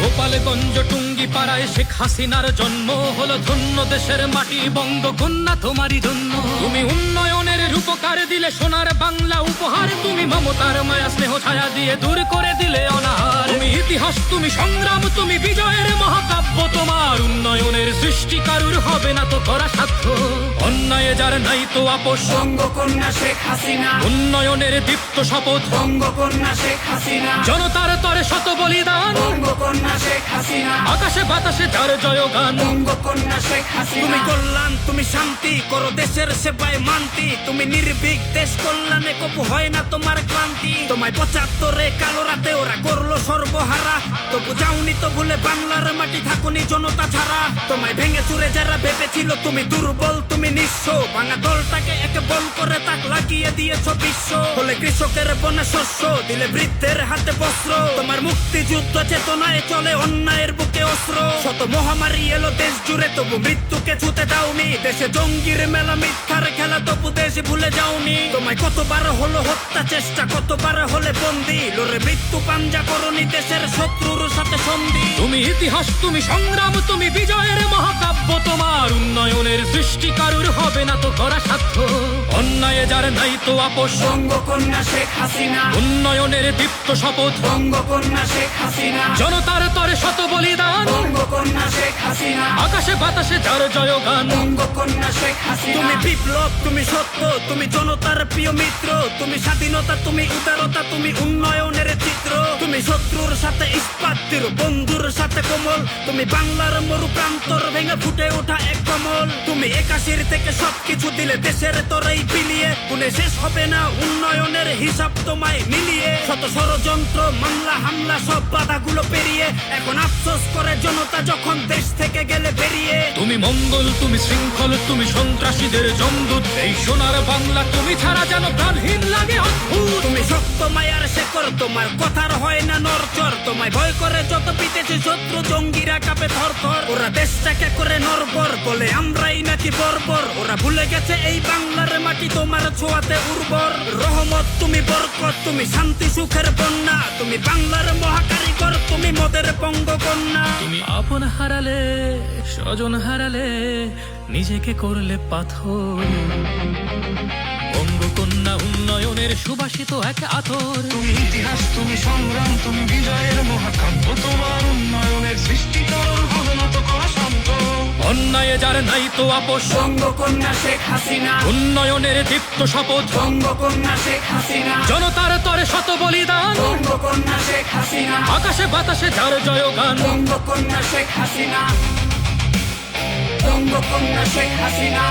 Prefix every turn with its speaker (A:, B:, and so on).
A: গোপালগঞ্জ টুঙ্গি পাড়ায় শেখ হাসিনার জন্ম হলো ধন্য দেশের মাটি বঙ্গকন্যা তোমারই জন্য। তুমি উন্নয়নের রূপকার দিলে সোনার বাংলা উপহার, তুমি মমতার মায়া স্নেহ ছায়া দিয়ে দূর করে দিলে অনাহার। তুমি ইতিহাস, তুমি সংগ্রাম, তুমি বিজয়ের মহাকাব্য, তোমার উন্নয়নের সৃষ্টি কারুর হবে না তো করা সাধ্য। অন্যায় যার নাই তো আপোষ,
B: বঙ্গকন্যা শেখ হাসিনা।
A: উন্নয়নের দীপ্ত শপথ,
B: বঙ্গকন্যা শেখ হাসিনা।
A: জনতার তরে শত বলিদান,
B: বঙ্গকন্যা শেখ হাসিনা।
A: আকাশে বাতাসে যার জয়গান।
B: বঙ্গকন্যা শেখ হাসিনা।
C: তুমি কল্যাণ, তুমি শান্তি, করো দেশের সেবায় মান্তি। তুমি নির্ভীক, দেশ কল্যাণে কবু হয় না তোমার ক্লান্তি। তোমায় ৭৫ কালো রাতে ওরা করলো সর্বহারা, তবু যাওনি তো ভুলে বাংলার মাটি, থাকুনি জনতা ছাড়া। তোমায় ভেঙে চুরে যারা ভেবেছিল তুমি দুর্বল, তুমি নিঃস্ব, ভাঙা দলটাকে একে বল করে তাক লাগিয়ে দিয়েছ বিশ্ব। হলে কৃষকের বনে শস্য, দিলে বৃদ্ধের হাতে বস্ত্র। তোমার মুক্তিযুদ্ধ চেতনায় চলে অন্যায়ের বুকে অস্ত্র। শত মহামারী এলো দেশ জুড়ে, তবু মৃত্যুকে ছুতে দাওনি। দেশে জঙ্গির মেলা, মিথ্যার খেলা, তবু দেশ ভুলে যাওনি। তোমায় কতবার হলো হত্যা চেষ্টা, কতবার হলে বন্দী, লড়ে মৃত্যু পাঞ্জা করনি দেশের শত্রুর সাথে সন্ধি।
A: তুমি ইতিহাস, তুমি সংগ্রাম, তুমি বিজয়ের মহাকাব্য, তোমার উন্নয়নের সৃষ্টি কারুর হবে না তো করা সাধ্য। অন্যায় যার নাই তো আপোষ,
B: বঙ্গকন্যা শেখ হাসিনা।
A: উন্নয়নের দীপ্ত শপথ,
B: বঙ্গকন্যা শেখ হাসিনা।
A: জনতার তরে শত বলিদান,
B: বঙ্গকন্যা শেখ হাসিনা।
A: আকাশে বাতাসে যার জয়গান।
B: বঙ্গকন্যা শেখ হাসিনা।
C: তুমি বিপ্লব, তুমি সত্য, তুমি জনতার প্রিয় মিত্র। তুমি স্বাধীনতা, তুমি উদারতা, তুমি উন্নয়নের চিত্র। তুমি শত্রুর সাথে ইস্পাত তীর, বন্ধুর সাথে কোমল। তুমি বাংলার মরু প্রান্তর ভেঙে ফুটে ওঠা এক কমল। তুমি ৮১ থেকে সবকিছু দিলে দেশের তরেই বিলিয়ে, গুণে শেষ হবে না উন্নয়নের হিসাব তোমায় মিলিয়ে। শত ষড়যন্ত্র, মামলা হামলা, সব বাধাগুলো পেরিয়ে এখন আফসোস করে জনতা যখন দেশ থেকে গেলে বেরিয়ে।
A: তুমি মঙ্গল, তুমি শৃঙ্খল, তুমি সন্ত্রাসীদের জমদূত। এই সোনার বাংলা তুমি ছাড়া যেন প্রাণহীন লাগে অদ্ভুত।
C: তুমি শক্ত মায়ার শেকর, তোমার কথার হয় না নরচর। তোমায় ভয় করে যত বিদেশি শত্রু, জঙ্গিরা কাঁপে থরথর। ওরা দেশটাকে করে নরবর, বলে আমরাই নাকি বর্বর। ওরা ভুলে গেছে এই বাংলার মাটি তোমার ছোঁয়াতে উর্বর। রহমত, তুমি বরকত, তুমি শান্তি সুখের বন্যা। তুমি বাংলার মহাকারিগর, তুমি মোদের বঙ্গকন্যা।
A: তুমি আপন হারালে, স্বজন হারালে, নিজেকে করলে পাথর। বঙ্গকন্যা উন্নয়নের সুবাসিত এক আতর।
D: তুমি ইতিহাস, তুমি সংগ্রাম, তুমি বিজয়ের মহাকাব্য, তোমার উন্নয়নের সৃষ্টি কারোর হবে না তো করা সাধ্য।
A: অন্যায় যার নাই তো আপোষ,
B: বঙ্গকন্যা শেখ হাসিনা।
A: উন্নয়নের দীপ্ত শপথ,
B: বঙ্গকন্যা শেখ হাসিনা।
A: জনতার তরে শত বলিদান,
B: বঙ্গকন্যা শেখ হাসিনা।
A: আকাশে বাতাসে যার জয়গান।
B: বঙ্গকন্যা শেখ হাসিনা। বঙ্গকন্যা শেখ হাসিনা।